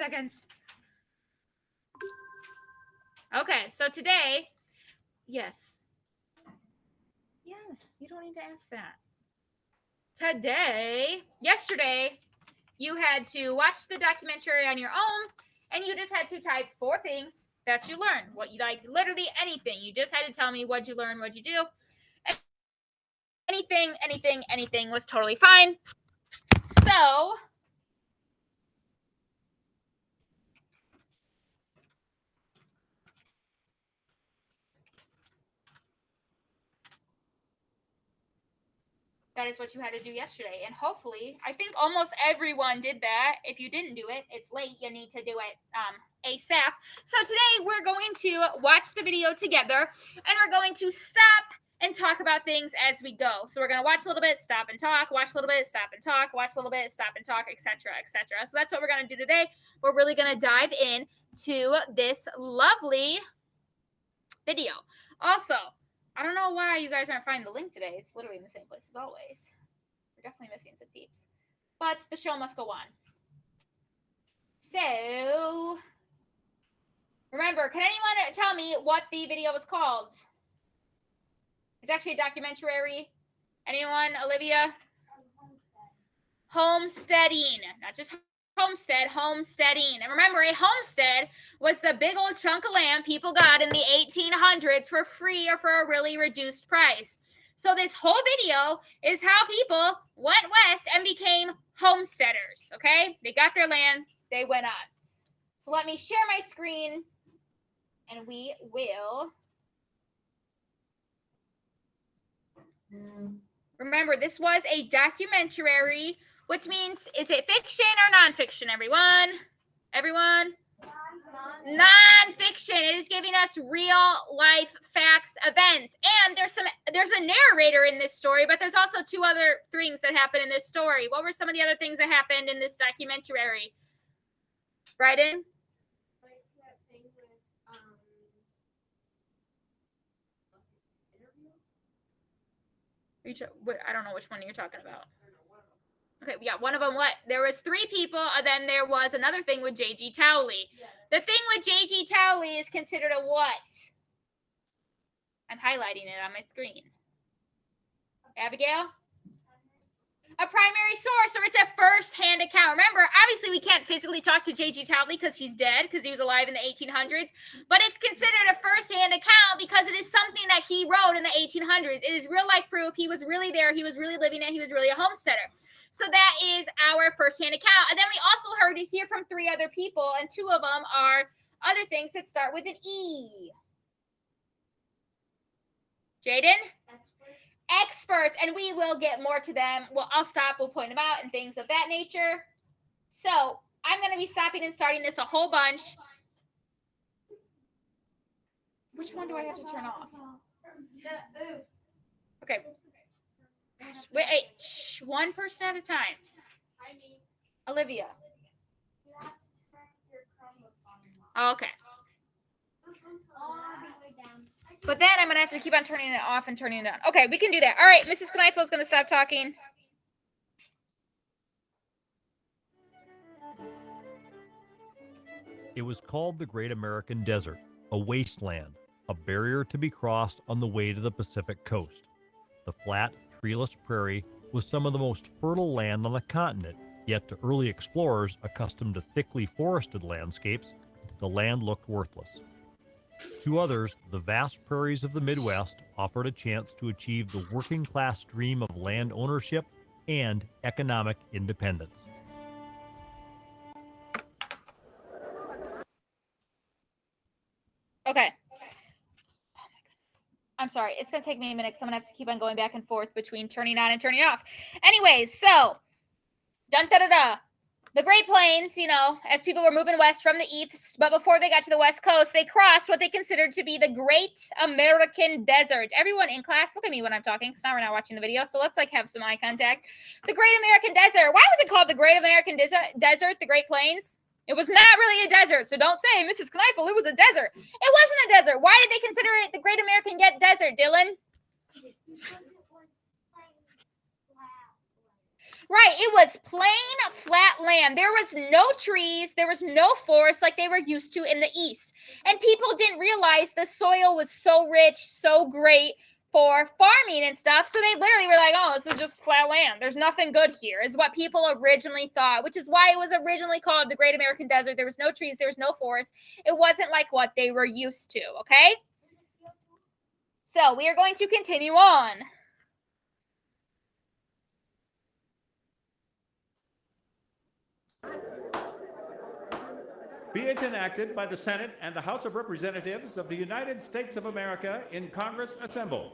seconds. Okay, so today, yes, you don't need to ask that. Yesterday, you had to watch the documentary on your own, and you just had to type 4 things that you learned. What you like, literally anything. You just had to tell me what you learned, what you do. Anything was totally fine. So, that is what you had to do yesterday. And hopefully, I think almost everyone did that. If you didn't do it, it's late. You need to do it ASAP. So today we're going to watch the video together, and we're going to stop and talk about things as we go. So we're going to watch a little bit, stop and talk, watch a little bit, stop and talk, watch a little bit, stop and talk, etc., etc. So that's what we're going to do today. We're really going to dive in to this lovely video. Also, I don't know why you guys aren't finding the link today. It's literally in the same place as always. We're definitely missing some peeps. But the show must go on. So, remember, can anyone tell me what the video was called? It's actually a documentary. Anyone? Olivia? Homesteading. Not just homestead, homesteading. And remember, a homestead was the big old chunk of land people got in the 1800s for free or for a really reduced price. So this whole video is how people went west and became homesteaders, okay? They got their land, they went on. So let me share my screen, and we will... Remember, this was a documentary, which means, is it fiction or nonfiction, everyone? Everyone? Nonfiction. It is giving us real life facts, events, and there's a narrator in this story, but there's also 2 other things that happen in this story. What were some of the other things that happened in this documentary? Bryden? I don't know which one you're talking about. Okay, yeah, one of them, what? There was 3 people, and then there was another thing with J.G. Towley. Yeah. The thing with J.G. Towley is considered a what? I'm highlighting it on my screen. Abigail? A primary source, or it's a first-hand account. Remember, obviously we can't physically talk to J.G. Towley because he's dead, because he was alive in the 1800s, but it's considered a first-hand account because it is something that he wrote in the 1800s. It is real-life proof. He was really there. He was really living it. He was really a homesteader. So that is our first-hand account. And then we also hear from 3 other people, and 2 of them are other things that start with an E. Jaden? Experts, and we will get more to them. Well, I'll stop, we'll point them out and things of that nature. So I'm going to be stopping and starting this a whole bunch. Which one do I have to turn off? Okay. Wait, shh, 1 person at a time. Olivia. Okay. But then I'm going to have to keep on turning it off and turning it on. Okay, we can do that. All right, Mrs. Kneifel is going to stop talking. It was called the Great American Desert, a wasteland, a barrier to be crossed on the way to the Pacific coast. The flat, treeless prairie was some of the most fertile land on the continent, yet to early explorers accustomed to thickly forested landscapes, the land looked worthless. To others, the vast prairies of the Midwest offered a chance to achieve the working-class dream of land ownership and economic independence. Okay. Oh my goodness. I'm sorry. It's going to take me a minute because I'm going to have to keep on going back and forth between turning on and turning off. Anyways, so, the Great Plains, as people were moving west from the east, but before they got to the west coast, they crossed what they considered to be the Great American Desert. Everyone in class, look at me when I'm talking, because now we're not watching the video, so let's have some eye contact. The Great American Desert. Why was it called the Great American Desert, the Great Plains? It was not really a desert, so don't say, Mrs. Kneifel, it was a desert. It wasn't a desert. Why did they consider it the Great American Desert, Dylan? Right. It was plain flat land. There was no trees. There was no forest like they were used to in the East. And people didn't realize the soil was so rich, so great for farming and stuff. So they literally were like, oh, this is just flat land. There's nothing good here, is what people originally thought, which is why it was originally called the Great American Desert. There was no trees. There was no forest. It wasn't like what they were used to. Okay. So we are going to continue on. Be it enacted by the Senate and the House of Representatives of the United States of America in Congress assembled,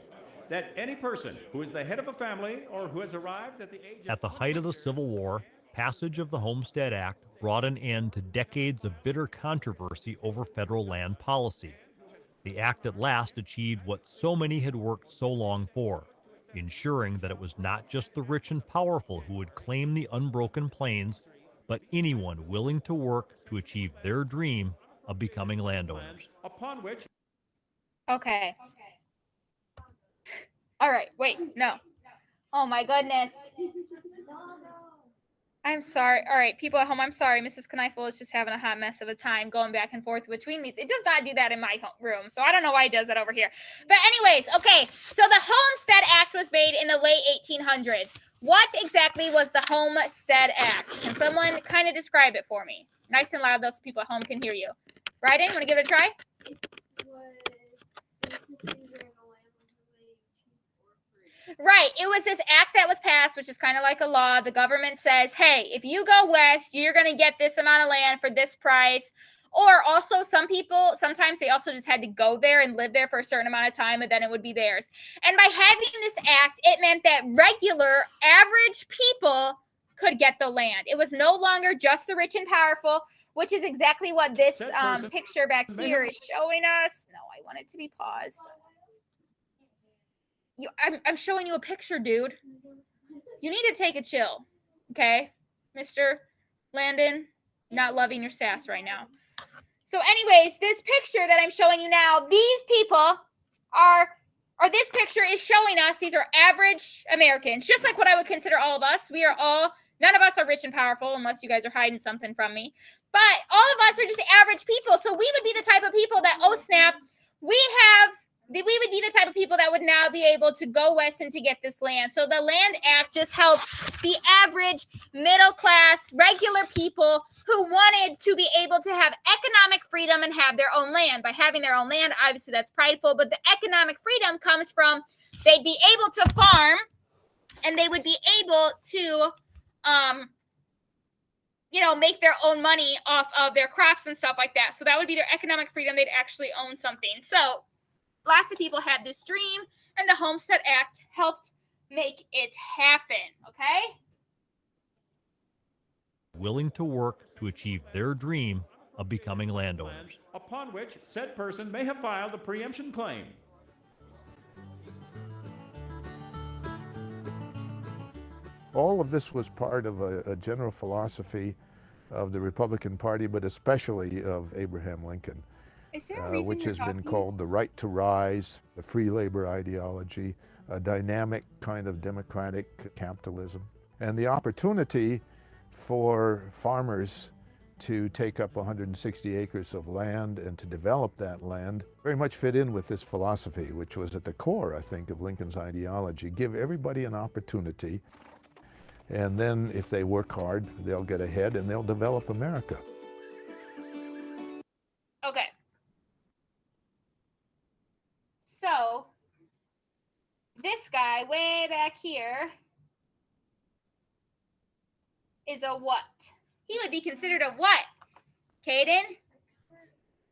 that any person who is the head of a family or who has arrived at the age of... At the height of the Civil War, passage of the Homestead Act brought an end to decades of bitter controversy over federal land policy. The act at last achieved what so many had worked so long for, ensuring that it was not just the rich and powerful who would claim the unbroken plains, but anyone willing to work to achieve their dream of becoming landowners. Upon which... Okay. All right. Wait, no. Oh my goodness. I'm sorry. All right, people at home, I'm sorry. Mrs. Kneifel is just having a hot mess of a time going back and forth between these. It does not do that in my room, so I don't know why it does that over here. But anyways, okay, so the Homestead Act was made in the late 1800s. What exactly was the Homestead Act? Can someone kind of describe it for me? Nice and loud, those people at home can hear you. Bryden, want to give it a try? Right. It was this act that was passed, which is kind of like a law. The government says, hey, if you go west, you're going to get this amount of land for this price. Or also some people, sometimes they also just had to go there and live there for a certain amount of time, and then it would be theirs. And by having this act, it meant that regular, average people could get the land. It was no longer just the rich and powerful, which is exactly what this picture back here is showing us. No, I want it to be paused. I'm showing you a picture, dude. You need to take a chill, okay? Mr. Landon, not loving your sass right now. So anyways, this picture that I'm showing you now, these people or this picture is showing us, these are average Americans, just like what I would consider all of us. We are all, none of us are rich and powerful unless you guys are hiding something from me. But all of us are just average people. So we would be the type of people that, oh snap, we would be the type of people that would now be able to go west and to get this land. So the Land Act just helps the average, middle class, regular people who wanted to be able to have economic freedom and have their own land. By having their own land, obviously that's prideful, but the economic freedom comes from they'd be able to farm and they would be able to, make their own money off of their crops and stuff like that. So that would be their economic freedom. They'd actually own something. So lots of people had this dream, and the Homestead Act helped make it happen, okay? Willing to work to achieve their dream of becoming landowners. Upon which said person may have filed a preemption claim. All of this was part of a general philosophy of the Republican Party, but especially of Abraham Lincoln. Is there a reason which you're has been talking? called the right to rise, the free labor ideology, a dynamic kind of democratic capitalism, and the opportunity for farmers to take up 160 acres of land and to develop that land very much fit in with this philosophy, which was at the core, I think, of Lincoln's ideology. Give everybody an opportunity, and then if they work hard, they'll get ahead and they'll develop America. Okay. So, this guy way back here is a what? He would be considered a what, Caden?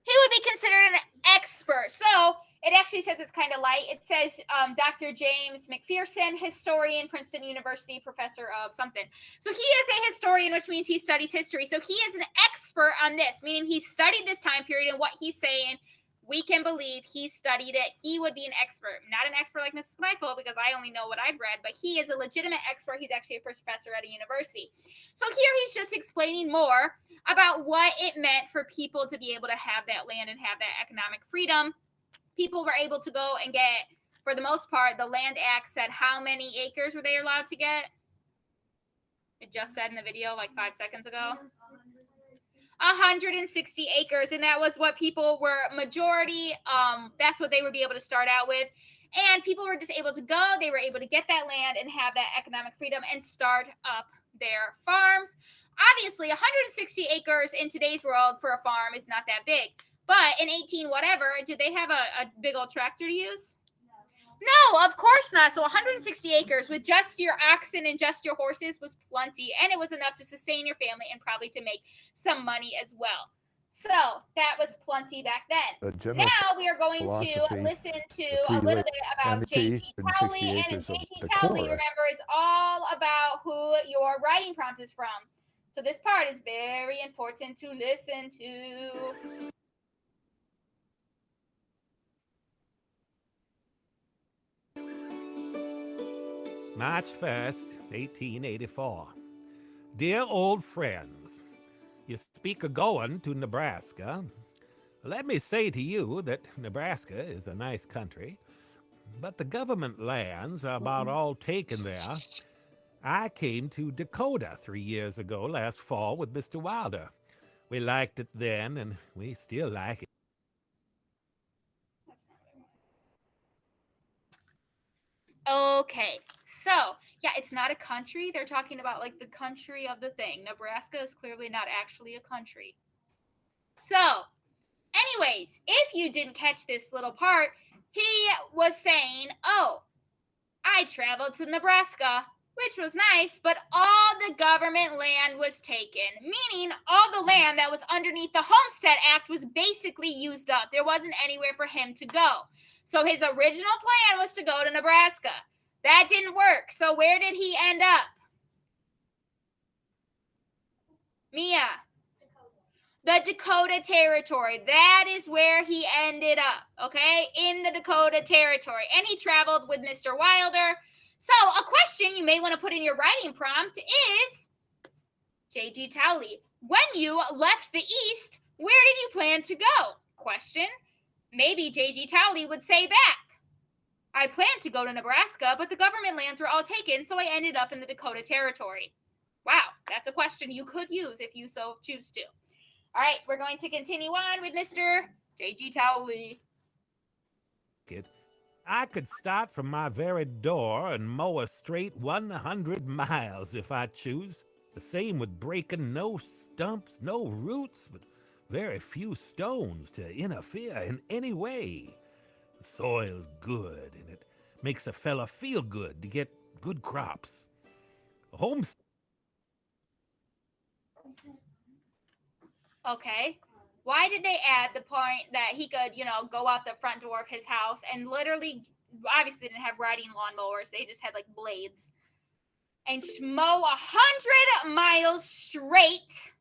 He would be considered an expert. So, it actually says it's kind of light. It says Dr. James McPherson, historian, Princeton University, professor of something. So he is a historian, which means he studies history. So he is an expert on this, meaning he studied this time period, and what he's saying, we can believe he studied it. He would be an expert. Not an expert like Mrs. Kneifel, because I only know what I've read, but he is a legitimate expert. He's actually a professor at a university. So here he's just explaining more about what it meant for people to be able to have that land and have that economic freedom. People were able to go and get, for the most part, the Land Act said how many acres were they allowed to get? It just said in the video like 5 seconds ago. 160 acres, and that was what people were majority. That's what they would be able to start out with, and people were just able to go. They were able to get that land and have that economic freedom and start up their farms. Obviously, 160 acres in today's world for a farm is not that big, but in 18 whatever, did they have a big old tractor to use? No, of course not. So 160 acres with just your oxen and just your horses was plenty, and it was enough to sustain your family and probably to make some money as well. So that was plenty back then. Now we are going to listen to a little bit about J.G. Towley, and J.G. Towley, remember, is all about who your writing prompt is from. So this part is very important to listen to. March 1st, 1884. Dear old friends, you speak of going to Nebraska. Let me say to you that Nebraska is a nice country, but the government lands are about all taken there. I came to Dakota 3 years ago last fall with Mr. Wilder. We liked it then, and we still like it. Okay, so yeah, it's not a country. They're talking about like the country of the thing. Nebraska is clearly not actually a country. So, anyways, if you didn't catch this little part, he was saying, oh, I traveled to Nebraska, which was nice, but all the government land was taken, meaning all the land that was underneath the Homestead Act was basically used up. There wasn't anywhere for him to go. So his original plan was to go to Nebraska. That didn't work. So where did he end up? Mia. The Dakota Territory. That is where he ended up, okay? In the Dakota Territory. And he traveled with Mr. Wilder. So a question you may want to put in your writing prompt is, J.G. Towley, when you left the East, where did you plan to go? Question. Maybe J.G. Towley would say back, I planned to go to Nebraska, but the government lands were all taken, so I ended up in the Dakota Territory. Wow, that's a question you could use if you so choose to. All right, we're going to continue on with Mr. J.G. Towley. I could start from my very door and mow a straight 100 miles if I choose. The same with breaking no stumps, no roots, but very few stones to interfere in any way. The soil's good, and it makes a fella feel good to get good crops. Homestead. Okay. Why did they add the point that he could, go out the front door of his house and literally, obviously didn't have riding lawnmowers. They just had like blades. And mow 100 miles straight.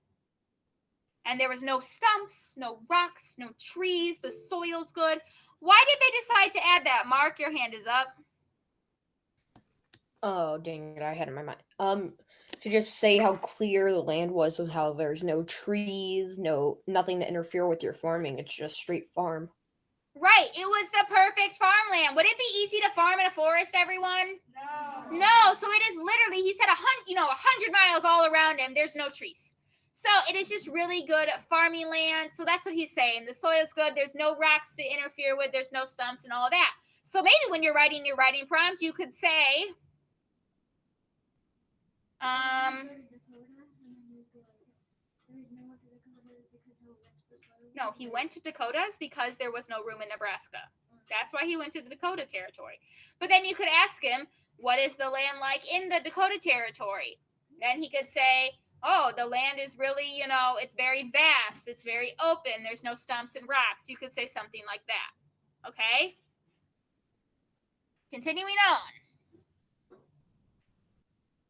And there was no stumps, no rocks, no trees. The soil's good. Why did they decide to add that? Mark, your hand is up. Oh, dang it. I had it in my mind. To just say how clear the land was and how there's no trees, nothing to interfere with your farming. It's just straight farm. Right. It was the perfect farmland. Would it be easy to farm in a forest, everyone? No. So it is literally, he said 100 miles all around him. There's no trees. So it is just really good farming land. So that's what he's saying. The soil's good. There's no rocks to interfere with. There's no stumps and all of that. So maybe when you're writing your writing prompt, you could say, no, he went to Dakotas because there was no room in Nebraska. That's why he went to the Dakota Territory. But then you could ask him, what is the land like in the Dakota Territory? Then he could say, oh, the land is really, it's very vast. It's very open. There's no stumps and rocks. You could say something like that. Okay? Continuing on.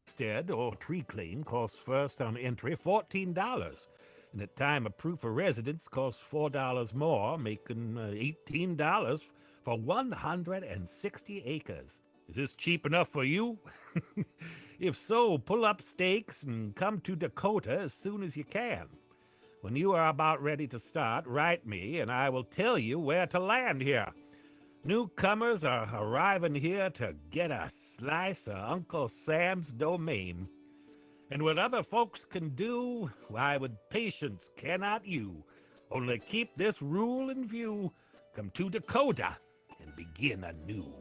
Homestead or tree claim costs first on entry $14, and at time of proof of residence costs $4 more, making $18 for 160 acres. Is this cheap enough for you? If so, pull up stakes and come to Dakota as soon as you can. When you are about ready to start, write me, and I will tell you where to land here. Newcomers are arriving here to get a slice of Uncle Sam's domain. And what other folks can do, why with patience cannot you. Only keep this rule in view, come to Dakota and begin anew.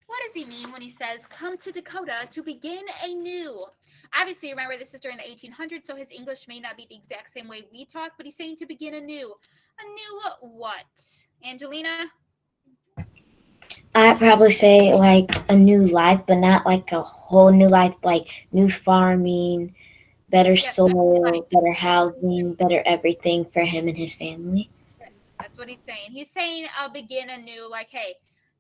What does he mean when he says, come to Dakota to begin anew? Obviously, remember, this is during the 1800s, so his English may not be the exact same way we talk, but he's saying to begin anew. Anew what? Angelina? I'd probably say like a new life, but not like a whole new life, like new farming, better Yes, that's right. soil, better housing, better everything for him and his family. Yes, that's what he's saying. He's saying, I'll begin anew. Like, hey,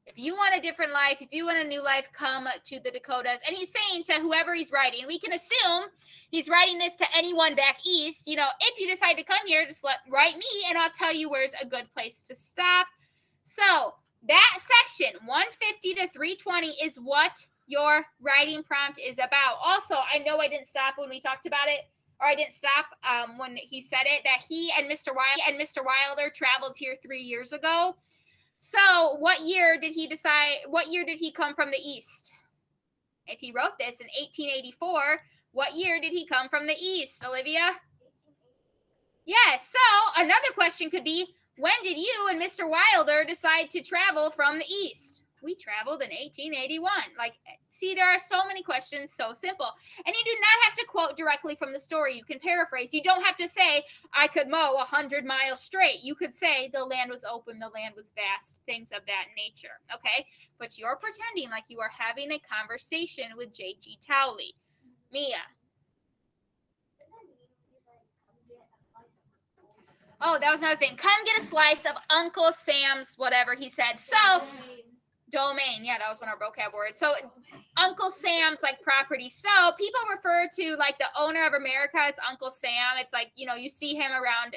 if you want a different life, if you want a new life, come to the Dakotas. And he's saying to whoever he's writing, we can assume he's writing this to anyone back east. You know, if you decide to come here, just write me and I'll tell you where's a good place to stop. So that section 150 to 320 is what your writing prompt is about. Also, I know I didn't stop when we talked about it, or I didn't stop when he said it, that he and Mr. Wilder traveled here 3 years ago. So what year did he come from the east? If he wrote this in 1884, what year did he come from the east, Olivia? Yes. So another question could be, when did you and Mr. Wilder decide to travel from the east? We traveled in 1881. Like, see, there are so many questions, so simple. And you do not have to quote directly from the story. You can paraphrase. You don't have to say, I could mow 100 miles straight. You could say, the land was open, the land was vast, things of that nature, okay? But you're pretending like you are having a conversation with J.G. Towley. Mia. Oh, that was another thing. Come get a slice of Uncle Sam's whatever he said. So, domain. Yeah, that was one of our vocab words. So, Uncle Sam's like property. So, people refer to like the owner of America as Uncle Sam. It's like, you know, you see him around,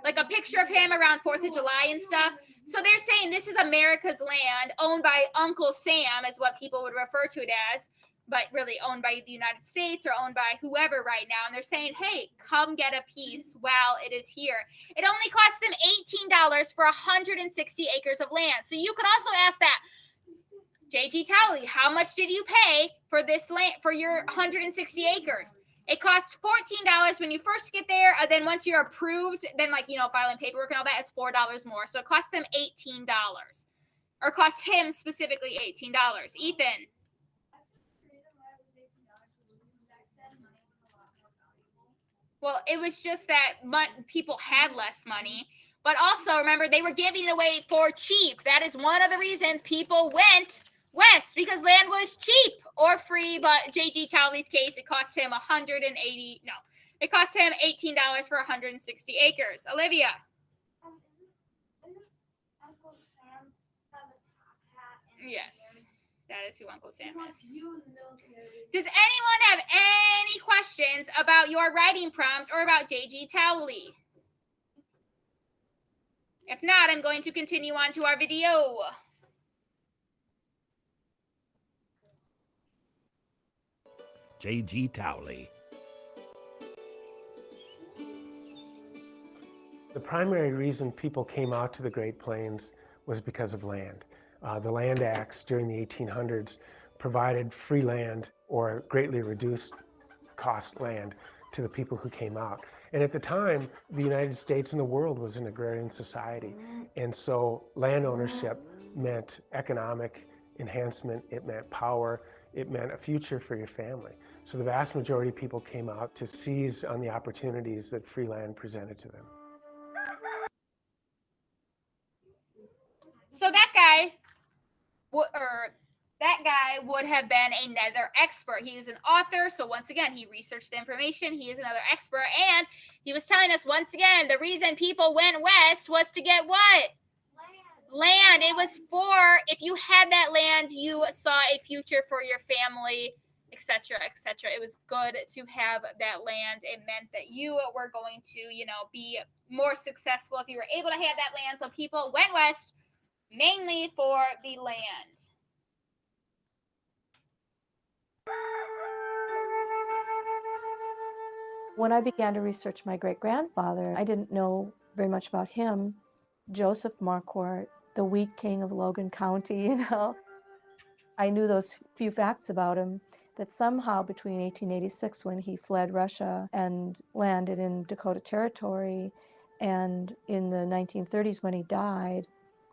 like a picture of him around 4th of July and stuff. So, they're saying this is America's land owned by Uncle Sam, is what people would refer to it as, but really owned by the United States or owned by whoever right now. And they're saying, hey, come get a piece while it is here. It only cost them $18 for 160 acres of land. So you could also ask that, J.G. Towley, how much did you pay for this land, for your 160 acres? It costs $14 when you first get there. And then once you're approved, then like, you know, filing paperwork and all that is $4 more. So it cost them $18, or cost him specifically $18. Ethan. Well, it was just that people had less money. But also, remember, they were giving it away for cheap. That is one of the reasons people went west, because land was cheap or free. But J.G. Towley's case, it cost him it cost him $18 for 160 acres. Olivia. Yes. That is who Uncle Sam is. Does anyone have any questions about your writing prompt or about J.G. Towley? If not, I'm going to continue on to our video. J.G. Towley. The primary reason people came out to the Great Plains was because of land. The Land Acts during the 1800s provided free land or greatly reduced cost land to the people who came out. And at the time, the United States and the world was an agrarian society. And so land ownership meant economic enhancement, it meant power, it meant a future for your family. So the vast majority of people came out to seize on the opportunities that free land presented to them. So that guy would have been another expert. He is an author, so once again, he researched the information. He is another expert, and he was telling us once again the reason people went west was to get what? Land. It was for, if you had that land, you saw a future for your family, etc., etc. It was good to have that land. It meant that you were going to, you know, be more successful if you were able to have that land. So people went west mainly for the land. When I began to research my great-grandfather, I didn't know very much about him. Joseph Marquardt, the wheat king of Logan County, you know. I knew those few facts about him, that somehow between 1886, when he fled Russia and landed in Dakota Territory, and in the 1930s when he died,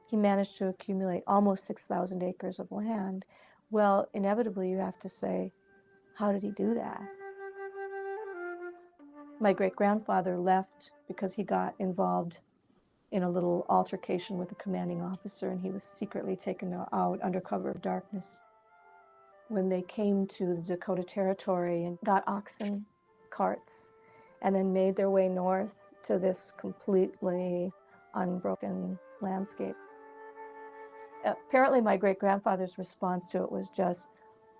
he managed to accumulate almost 6,000 acres of land. Well, inevitably you have to say, how did he do that? My great-grandfather left because he got involved in a little altercation with a commanding officer, and he was secretly taken out under cover of darkness. When they came to the Dakota Territory and got oxen carts and then made their way north to this completely unbroken landscape. Apparently my great-grandfather's response to it was just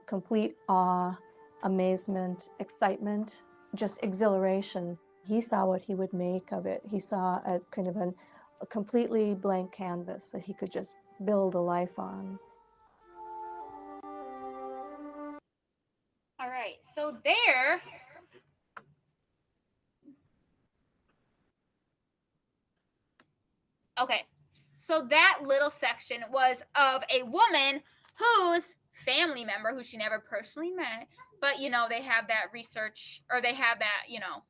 complete awe, amazement, excitement, just exhilaration. He saw what he would make of it. He saw a kind of a completely blank canvas that he could just build a life on. All right, so there. Okay, so that little section was of a woman whose family member, who she never personally met, but you know, they have that research, or they have that, you know,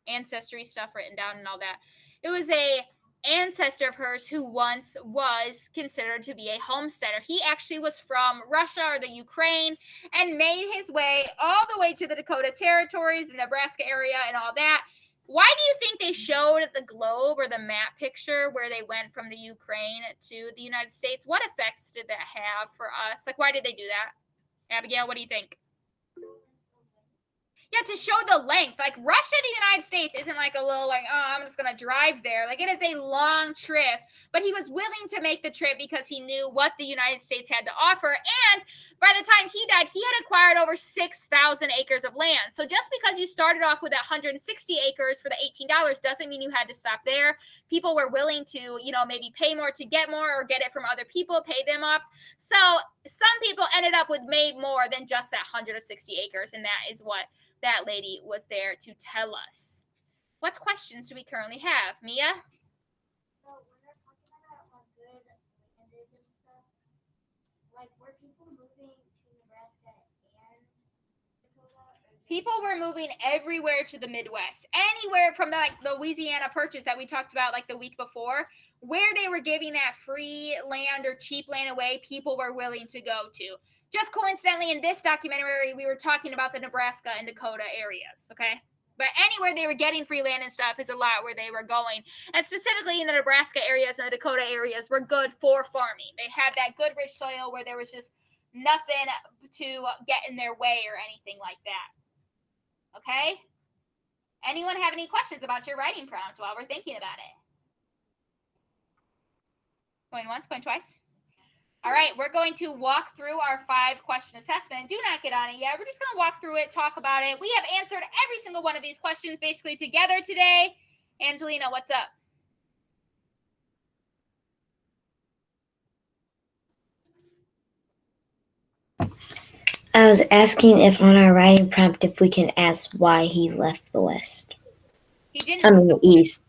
ancestry stuff written down and all that. It was a ancestor of hers who once was considered to be a homesteader. He actually was from Russia or the Ukraine and made his way all the way to the Dakota Territories, the Nebraska area, and all that. Why do you think they showed the globe or the map picture where they went from the Ukraine to the United States? What effects did that have for us? Like, why did they do that? Abigail, what do you think? Yeah, to show the length. Like, Russia to the United States isn't like a little, like, oh, I'm just going to drive there. Like, it is a long trip. But he was willing to make the trip because he knew what the United States had to offer. And by the time he died, he had acquired over 6,000 acres of land. So just because you started off with 160 acres for the $18 doesn't mean you had to stop there. People were willing to, you know, maybe pay more to get more, or get it from other people, pay them up. So some people ended up with made more than just that 160 acres. And that is what that lady was there to tell us. What questions do we currently have? Mia? So when they're talking about how good land is and stuff, like, were people moving to Nebraska and Dakota? People were moving everywhere to the Midwest, anywhere from the, like, the Louisiana Purchase that we talked about like the week before, where they were giving that free land or cheap land away, people were willing to go to. Just coincidentally, in this documentary, we were talking about the Nebraska and Dakota areas, okay? But anywhere they were getting free land and stuff is a lot where they were going. And specifically in the Nebraska areas and the Dakota areas were good for farming. They had that good, rich soil where there was just nothing to get in their way or anything like that. Okay? Anyone have any questions about your writing prompt while we're thinking about it? Going once, going twice? All right, we're going to walk through our 5-question assessment. Do not get on it yet. We're just going to walk through it, talk about it. We have answered every single one of these questions basically together today. Angelina, what's up? I was asking if on our writing prompt if we can ask why he left the West. He didn't. I mean the East.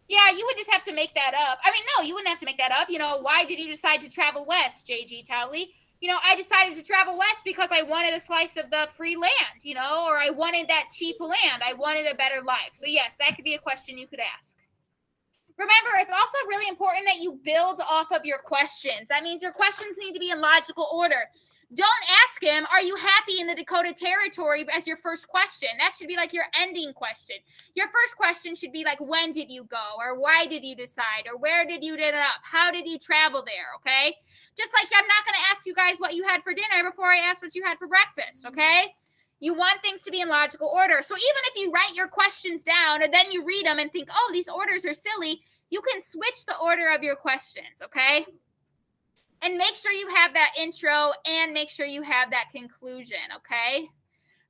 Yeah, you would just have to make that up. I mean, no, you wouldn't have to make that up. You know, why did you decide to travel west, J.G. Towley? You know, I decided to travel west because I wanted a slice of the free land, you know, or I wanted that cheap land. I wanted a better life. So, yes, that could be a question you could ask. Remember, it's also really important that you build off of your questions. That means your questions need to be in logical order. Don't ask him, are you happy in the Dakota Territory, as your first question. That should be like your ending question. Your first question should be like, when did you go? Or why did you decide? Or where did you end up? How did you travel there? Okay? Just like I'm not going to ask you guys what you had for dinner before I asked what you had for breakfast. Okay? You want things to be in logical order. So even if you write your questions down and then you read them and think, oh, these orders are silly, you can switch the order of your questions. Okay? And make sure you have that intro and make sure you have that conclusion, okay?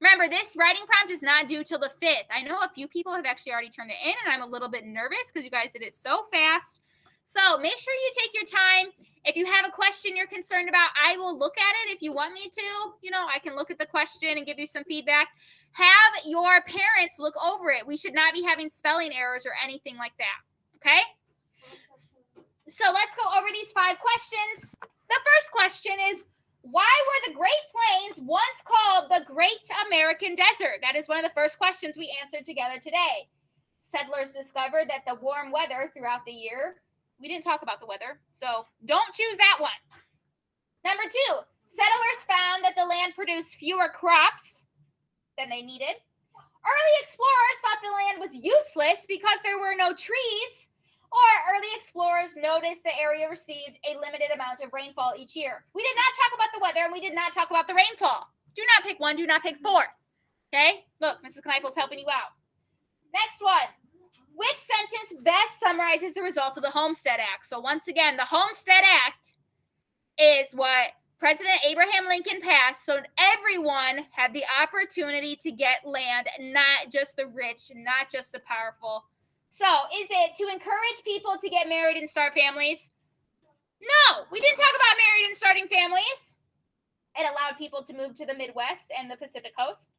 Remember, this writing prompt is not due till the 5th. I know a few people have actually already turned it in, and I'm a little bit nervous because you guys did it so fast. So make sure you take your time. If you have a question you're concerned about, I will look at it if you want me to. You know, I can look at the question and give you some feedback. Have your parents look over it. We should not be having spelling errors or anything like that, okay? So let's go over these 5 questions. The first question is, Why were the Great Plains once called the Great American Desert? That is one of the first questions we answered together today. Settlers discovered that the warm weather throughout the year, we didn't talk about the weather, so don't choose that one. Number 2, settlers found that the land produced fewer crops than they needed. Early explorers thought the land was useless because there were no trees, or early explorers noticed the area received a limited amount of rainfall each year. We did not talk about the weather, and we did not talk about the rainfall. Do not pick 1, do not pick 4. Okay? Look, Mrs. Kneifel's helping you out. Next one. Which sentence best summarizes the results of the Homestead Act? So once again, the Homestead Act is what President Abraham Lincoln passed so everyone had the opportunity to get land, not just the rich, not just the powerful. So is it to encourage people to get married and start families? No, we didn't talk about married and starting families. It allowed people to move to the Midwest and the Pacific Coast.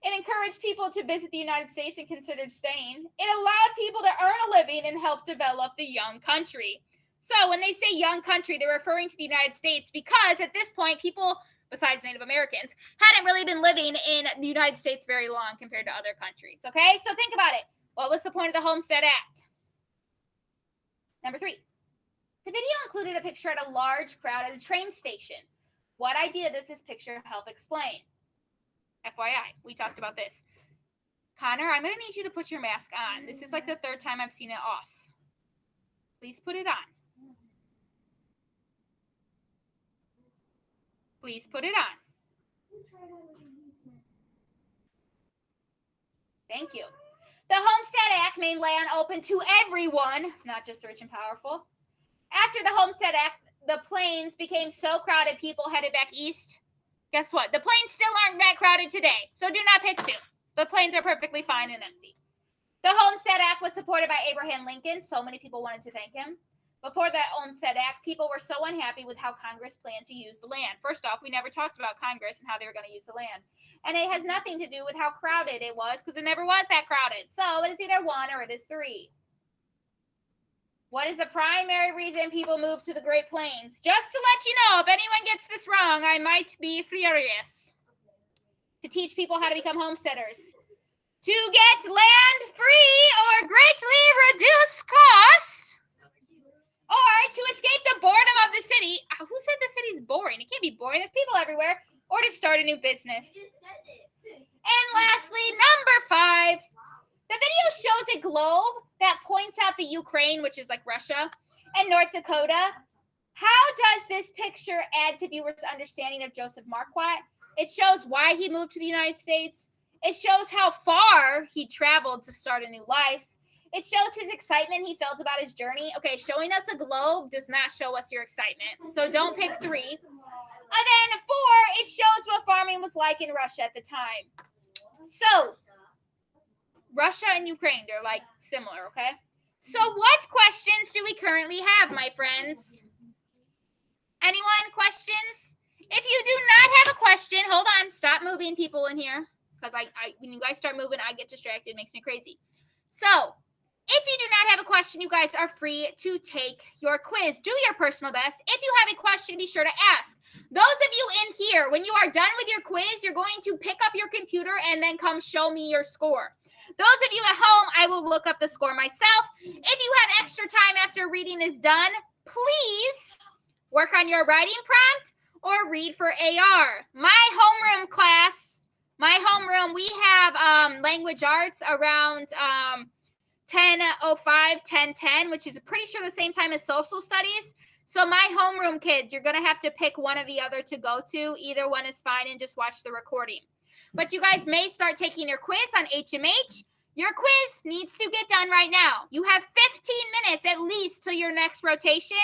It encouraged people to visit the United States and considered staying. It allowed people to earn a living and help develop the young country. So when they say young country, they're referring to the United States because at this point, people, besides Native Americans, hadn't really been living in the United States very long compared to other countries. Okay, so think about it. What was the point of the Homestead Act? Number 3. The video included a picture at a large crowd at a train station. What idea does this picture help explain? FYI, we talked about this. Connor, I'm going to need you to put your mask on. This is like the 3rd time I've seen it off. Please put it on. Please put it on. Thank you. The Homestead Act made land open to everyone, not just the rich and powerful. After the Homestead Act, the plains became so crowded people headed back east. Guess what? The plains still aren't that crowded today, so do not pick 2. The plains are perfectly fine and empty. The Homestead Act was supported by Abraham Lincoln. So many people wanted to thank him. Before the Homestead Act, people were so unhappy with how Congress planned to use the land. First off, we never talked about Congress and how they were going to use the land. And it has nothing to do with how crowded it was because it never was that crowded. So it is either 1 or it is 3. What is the primary reason people moved to the Great Plains? Just to let you know, if anyone gets this wrong, I might be furious. To teach people how to become homesteaders. To get land free or greatly reduce cost. Or to escape the boredom of the city. Who said the city's boring? It can't be boring. There's people everywhere. Or to start a new business. And lastly, number 5. The video shows a globe that points out the Ukraine, which is like Russia, and North Dakota. How does this picture add to viewers' understanding of Joseph Marquardt? It shows why he moved to the United States. It shows how far he traveled to start a new life. It shows his excitement he felt about his journey. Okay, showing us a globe does not show us your excitement. So don't pick 3. And then 4, it shows what farming was like in Russia at the time. So, Russia and Ukraine, they're like similar, okay? So what questions do we currently have, my friends? Anyone? Questions? If you do not have a question, hold on. Stop moving people in here. Because when you guys start moving, I get distracted. It makes me crazy. So, if you do not have a question, you guys are free to take your quiz. Do your personal best. If you have a question, be sure to ask. Those of you in here, when you are done with your quiz, you're going to pick up your computer and then come show me your score. Those of you at home, I will look up the score myself. If you have extra time after reading is done, please work on your writing prompt or read for AR. My homeroom class, we have language arts around 10:05, 10:10, which is pretty sure the same time as social studies. So my homeroom kids, you're going to have to pick one or the other to go to. Either one is fine and just watch the recording. But you guys may start taking your quiz on HMH. Your quiz needs to get done right now. You have 15 minutes at least till your next rotation.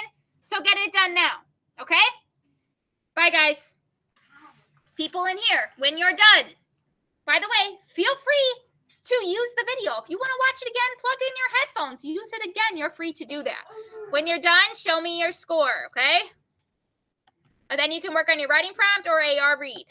So get it done now. Okay? Bye, guys. People in here, when you're done, by the way, feel free to use the video. If you want to watch it again, plug in your headphones. Use it again. You're free to do that. When you're done, show me your score, okay? And then you can work on your writing prompt or AR read.